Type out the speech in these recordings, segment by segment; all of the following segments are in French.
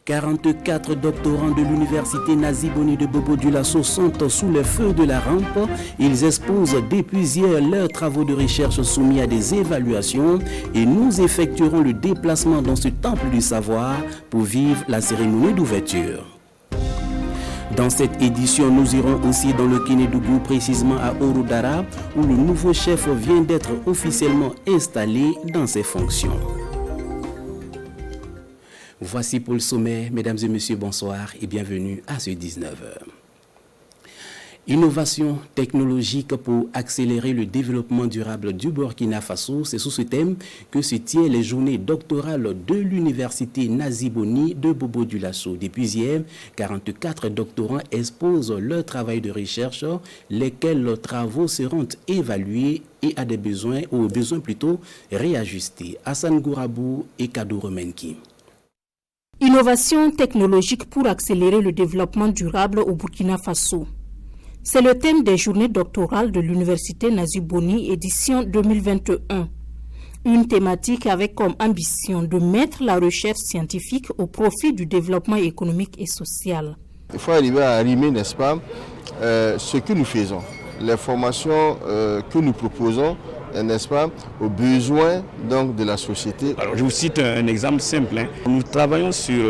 44 doctorants de l'université Nazi Boni de Bobo-Dioulasso sont sous le feu de la rampe. Ils exposent depuis hier leurs travaux de recherche soumis à des évaluations et nous effectuerons le déplacement dans ce temple du savoir pour vivre la cérémonie d'ouverture. Dans cette édition, nous irons aussi dans le Kénédougou, précisément à Orudara, où le nouveau chef vient d'être officiellement installé dans ses fonctions. Voici pour le sommet, mesdames et messieurs, bonsoir et bienvenue à ce 19h. Innovation technologique pour accélérer le développement durable du Burkina Faso, c'est sous ce thème que se tiennent les journées doctorales de l'université Nazi Boni de Bobo-Dioulasso. Depuis hier, 44 doctorants exposent leur travail de recherche, lesquels travaux seront évalués et à des besoins, ou aux besoins plutôt réajustés. Hassan Gourabou et Kadou Romenki. Innovation technologique pour accélérer le développement durable au Burkina Faso. C'est le thème des journées doctorales de l'université Nazi Boni, édition 2021. Une thématique avec comme ambition de mettre la recherche scientifique au profit du développement économique et social. Il faut arriver à arrimer, n'est-ce pas, ce que nous faisons, les formations que nous proposons, n'est-ce pas, aux besoins donc, de la société. Alors, je vous cite un exemple simple. Nous travaillons sur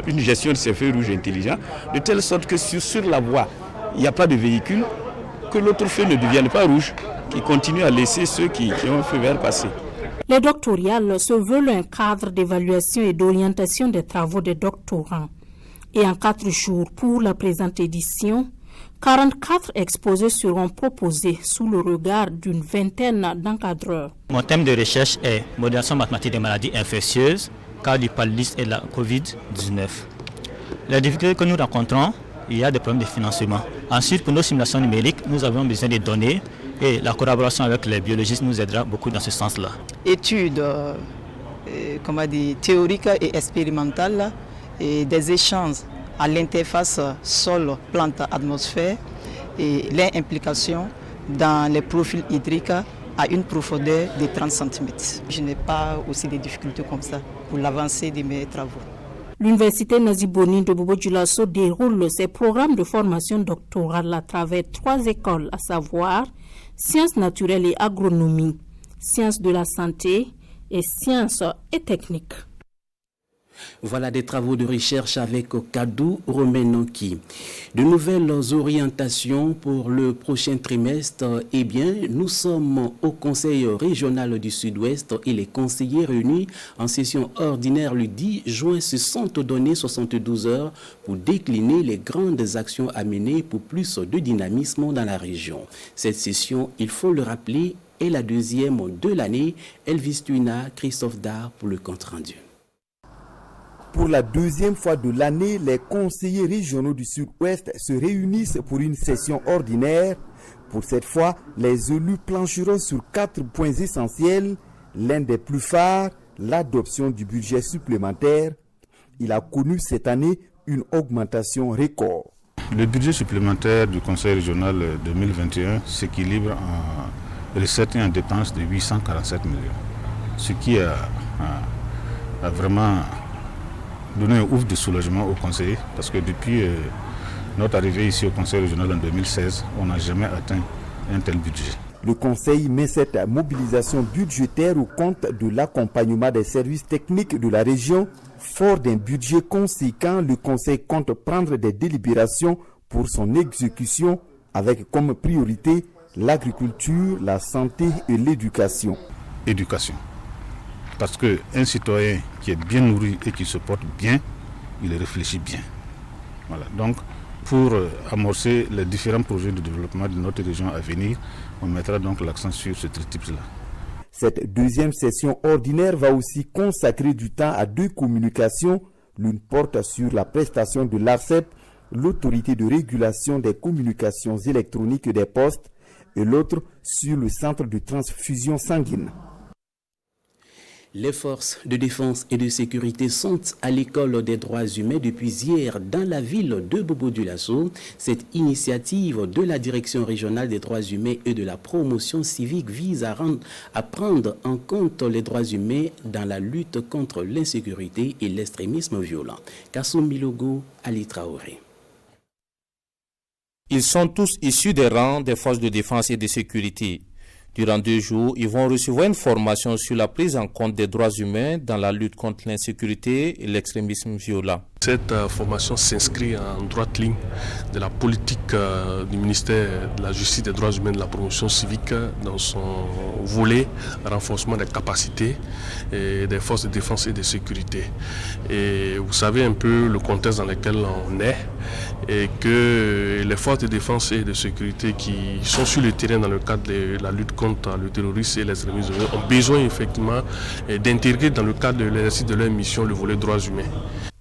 une gestion de ces feux rouges intelligents, de telle sorte que sur la voie, il n'y a pas de véhicule, que l'autre feu ne devienne pas rouge, qui continue à laisser ceux qui ont un feu vert passer. Les doctorales se veulent un cadre d'évaluation et d'orientation des travaux des doctorants. Et en 4 jours pour la présente édition, 44 exposés seront proposés sous le regard d'une vingtaine d'encadreurs. Mon thème de recherche est modélisation mathématique des maladies infectieuses, cas du paludisme et de la Covid-19. Les difficultés que nous rencontrons, il y a des problèmes de financement. Ensuite, pour nos simulations numériques, nous avons besoin de données et la collaboration avec les biologistes nous aidera beaucoup dans ce sens-là. Études théoriques et expérimentales et des échanges à l'interface sol-plante-atmosphère et leur implication dans les profils hydriques à une profondeur de 30 cm. Je n'ai pas aussi des difficultés comme ça pour l'avancée de mes travaux. L'université Nazi Boni de Bobo-Dioulasso déroule ses programmes de formation doctorale à travers 3 écoles, à savoir sciences naturelles et agronomie, sciences de la santé et sciences et techniques. Voilà des travaux de recherche avec Kadou Romenoki. De nouvelles orientations pour le prochain trimestre. Eh bien, nous sommes au Conseil régional du Sud-Ouest et les conseillers réunis en session ordinaire le 10 juin se sont donnés 72 heures pour décliner les grandes actions à mener pour plus de dynamisme dans la région. Cette session, il faut le rappeler, est la 2e de l'année. Elvis Tuina, Christophe Dar pour le compte-rendu. Pour la 2e fois de l'année, les conseillers régionaux du Sud-Ouest se réunissent pour une session ordinaire. Pour cette fois, les élus plancheront sur 4 points essentiels. L'un des plus phares, l'adoption du budget supplémentaire. Il a connu cette année une augmentation record. Le budget supplémentaire du Conseil régional 2021 s'équilibre en recettes et en dépenses de 847 millions. Ce qui a vraiment donner un ouf de soulagement aux conseillers parce que depuis notre arrivée ici au Conseil régional en 2016, on n'a jamais atteint un tel budget. Le Conseil met cette mobilisation budgétaire au compte de l'accompagnement des services techniques de la région. Fort d'un budget conséquent, le Conseil compte prendre des délibérations pour son exécution avec comme priorité l'agriculture, la santé et l'éducation. Éducation. Parce qu'un citoyen qui est bien nourri et qui se porte bien, il réfléchit bien. Voilà. Donc, pour amorcer les différents projets de développement de notre région à venir, on mettra donc l'accent sur ce tritype-là. Cette 2e session ordinaire va aussi consacrer du temps à 2 communications. L'une porte sur la prestation de l'ARCEP, l'autorité de régulation des communications électroniques des postes, et l'autre sur le centre de transfusion sanguine. Les forces de défense et de sécurité sont à l'école des droits humains depuis hier dans la ville de Bobo-Dioulasso. Cette initiative de la Direction régionale des droits humains et de la promotion civique vise à prendre en compte les droits humains dans la lutte contre l'insécurité et l'extrémisme violent. Kassoum Milogo, Ali Traoré. Ils sont tous issus des rangs des forces de défense et de sécurité. Durant 2 jours, ils vont recevoir une formation sur la prise en compte des droits humains dans la lutte contre l'insécurité et l'extrémisme violent. Cette formation s'inscrit en droite ligne de la politique du ministère de la Justice, des droits humains et de la promotion civique dans son volet renforcement des capacités des forces de défense et de sécurité. Et vous savez un peu le contexte dans lequel on est et que les forces de défense et de sécurité qui sont sur le terrain dans le cadre de la lutte contre le terrorisme et l'extrémisme ont besoin effectivement d'intégrer dans le cadre de l'exercice de leur mission le volet droits humains.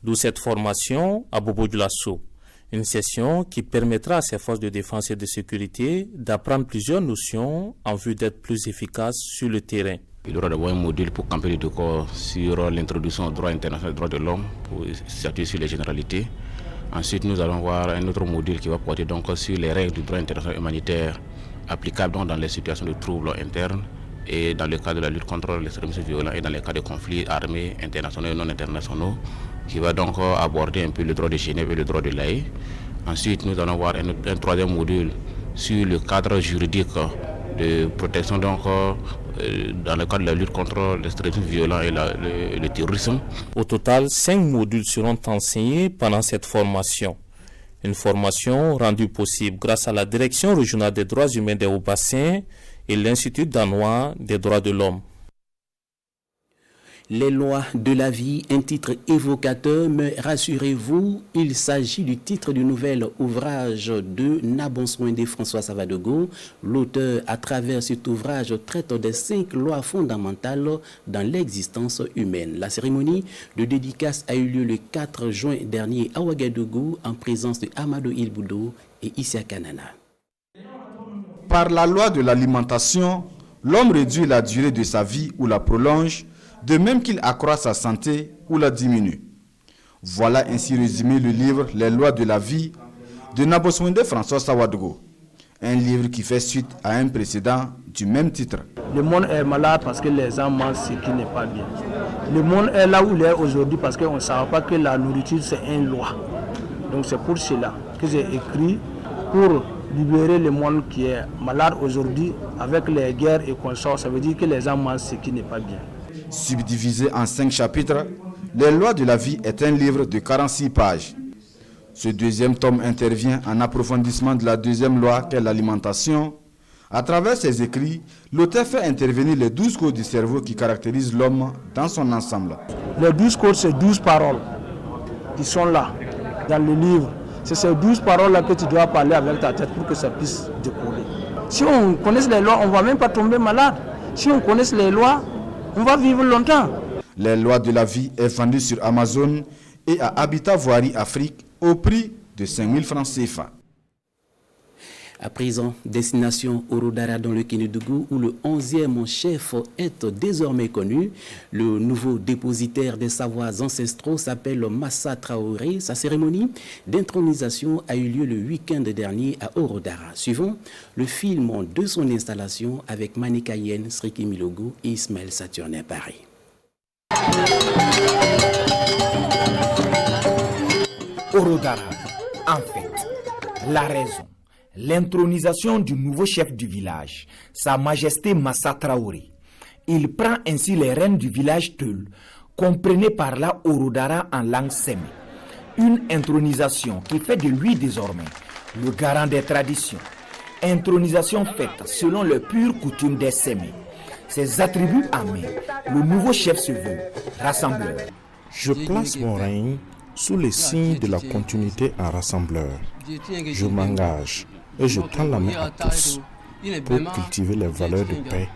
D'où cette formation à Bobo-Dioulasso, une session qui permettra à ces forces de défense et de sécurité d'apprendre plusieurs notions en vue d'être plus efficaces sur le terrain. Il y aura d'abord un module pour camper le décor sur l'introduction au droit international des droits de l'homme, pour statuer sur les généralités. Ensuite, nous allons voir un autre module qui va porter donc sur les règles du droit international humanitaire applicables donc dans les situations de troubles internes et dans le cadre de la lutte contre l'extrémisme violent et dans les cas de conflits armés internationaux et non internationaux, qui va donc aborder un peu le droit de Genève et le droit de l'Haye. Ensuite, nous allons voir un troisième module sur le cadre juridique de protection donc, dans le cadre de la lutte contre l'extrémisme violent et le terrorisme. Au total, 5 modules seront enseignés pendant cette formation. Une formation rendue possible grâce à la Direction régionale des droits humains des Hauts-Bassins et l'Institut danois des droits de l'homme. Les lois de la vie, un titre évocateur, mais rassurez-vous, il s'agit du titre du nouvel ouvrage de Nabonswende François Savadogo. L'auteur, à travers cet ouvrage, traite des 5 lois fondamentales dans l'existence humaine. La cérémonie de dédicace a eu lieu le 4 juin dernier à Ouagadougou en présence de Amadou Ilboudo et Issa Kanana. Par la loi de l'alimentation, l'homme réduit la durée de sa vie ou la prolonge, de même qu'il accroît sa santé ou la diminue. Voilà ainsi résumé le livre « Les lois de la vie » de Nabonswende François Savadogo, un livre qui fait suite à un précédent du même titre. Le monde est malade parce que les gens mangent ce qui n'est pas bien. Le monde est là où il est aujourd'hui parce qu'on ne savait pas que la nourriture c'est une loi. Donc c'est pour cela que j'ai écrit pour libérer le monde qui est malade aujourd'hui avec les guerres et consorts. Ça veut dire que les gens mangent ce qui n'est pas bien. Subdivisé en 5 chapitres, Les lois de la vie est un livre de 46 pages. Ce deuxième tome intervient en approfondissement de la deuxième loi qu'est l'alimentation. À travers ses écrits, l'auteur fait intervenir les 12 codes du cerveau qui caractérisent l'homme dans son ensemble. Les 12 codes, c'est 12 paroles qui sont là, dans le livre. C'est ces 12 paroles-là que tu dois parler avec ta tête pour que ça puisse décoller. Si on connaît les lois, on ne va même pas tomber malade. Si on connaît les lois, on va vivre longtemps. Les lois de la vie est vendu sur Amazon et à Habitat Voirie Afrique au prix de 5 000 francs CFA. À présent, destination Orodara dans le Kénédougou où le 11e chef est désormais connu. Le nouveau dépositaire des savoirs ancestraux s'appelle Massa Traoré. Sa cérémonie d'intronisation a eu lieu le week-end dernier à Orodara. Suivant le film de son installation avec Manika Yen, Sriki Milogo et Ismaël Saturnin Paris. Orodara, en fait, la raison. L'intronisation du nouveau chef du village, Sa Majesté Massa Traoré. Il prend ainsi les rênes du village Teul, comprenez par là Orodara en langue sémé. Une intronisation qui fait de lui désormais le garant des traditions. Intronisation faite selon les pures coutumes des sémés. Ses attributs en main, le nouveau chef se veut rassembleur. Je place mon règne sous les signes de la continuité en rassembleur. Je m'engage et je tends la main à tous pour cultiver les valeurs de paix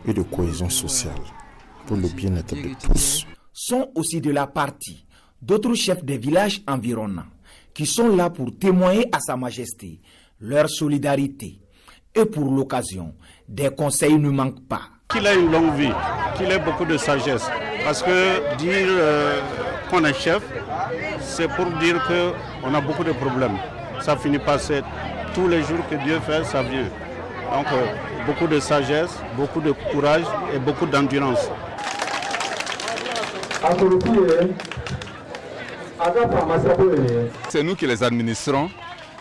et de cohésion sociale pour le bien-être de tous. Sont aussi de la partie d'autres chefs des villages environnants qui sont là pour témoigner à Sa Majesté leur solidarité. Et pour l'occasion, des conseils ne manquent pas. Qu'il ait une longue vie, qu'il ait beaucoup de sagesse. Parce que dire qu'on est chef, c'est pour dire qu'on a beaucoup de problèmes. Ça finit par c'est tous les jours que Dieu fait, ça vient. Donc beaucoup de sagesse, beaucoup de courage et beaucoup d'endurance. C'est nous qui les administrons,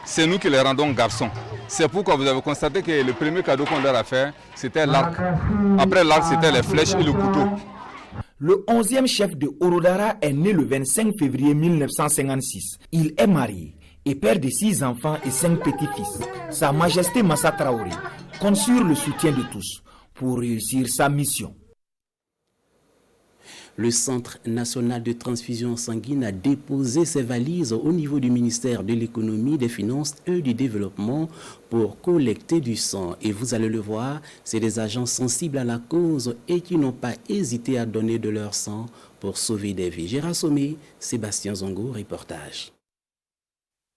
c'est nous qui les rendons garçons. C'est pourquoi vous avez constaté que le premier cadeau qu'on leur a fait, c'était l'arc. Après l'arc, c'était les flèches et le couteau. Le 11e chef de Orodara est né le 25 février 1956. Il est marié et père de 6 enfants et 5 petits-fils. Sa Majesté Massa Traoré compte sur le soutien de tous pour réussir sa mission. Le Centre national de transfusion sanguine a déposé ses valises au niveau du ministère de l'économie, des finances et du développement pour collecter du sang. Et vous allez le voir, c'est des agents sensibles à la cause et qui n'ont pas hésité à donner de leur sang pour sauver des vies. Gérard Sommet, Sébastien Zongo, reportage.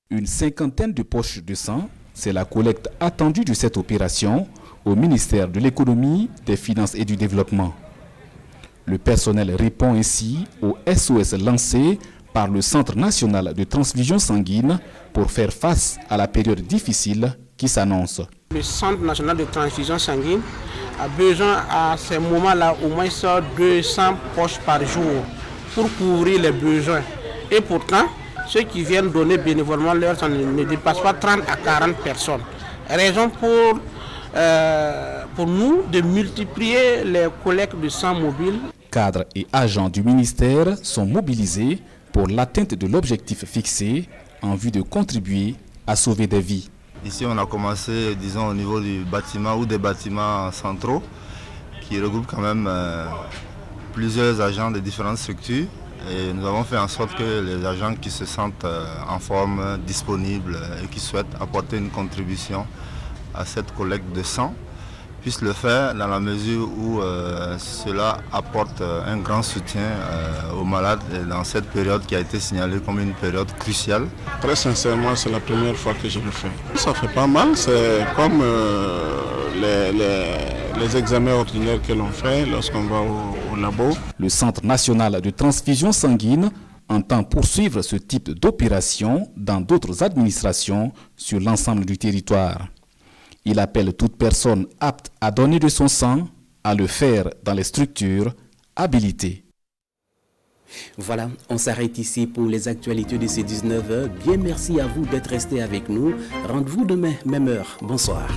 Une 50aine de poches de sang, c'est la collecte attendue de cette opération au ministère de l'économie, des finances et du développement. Le personnel répond ainsi au SOS lancé par le Centre national de transfusion sanguine pour faire face à la période difficile qui s'annonce. Le Centre national de transfusion sanguine a besoin à ces moments-là au moins 200 poches par jour pour couvrir les besoins. Et pourtant, ceux qui viennent donner bénévolement leur sang ne dépassent pas 30 à 40 personnes. Raison pour nous de multiplier les collectes de sang mobile. Cadres et agents du ministère sont mobilisés pour l'atteinte de l'objectif fixé en vue de contribuer à sauver des vies. Ici, on a commencé, disons, au niveau du bâtiment ou des bâtiments centraux qui regroupent quand même plusieurs agents de différentes structures. Et nous avons fait en sorte que les agents qui se sentent en forme, disponibles et qui souhaitent apporter une contribution à cette collecte de sang puissent le faire dans la mesure où cela apporte un grand soutien aux malades dans cette période qui a été signalée comme une période cruciale. Très sincèrement, c'est la première fois que je le fais. Ça fait pas mal, c'est comme les examens ordinaires que l'on fait lorsqu'on va au labo. Le Centre national de transfusion sanguine entend poursuivre ce type d'opération dans d'autres administrations sur l'ensemble du territoire. Il appelle toute personne apte à donner de son sang à le faire dans les structures habilitées. Voilà, on s'arrête ici pour les actualités de ces 19h. Bien merci à vous d'être restés avec nous. Rendez-vous demain, même heure. Bonsoir.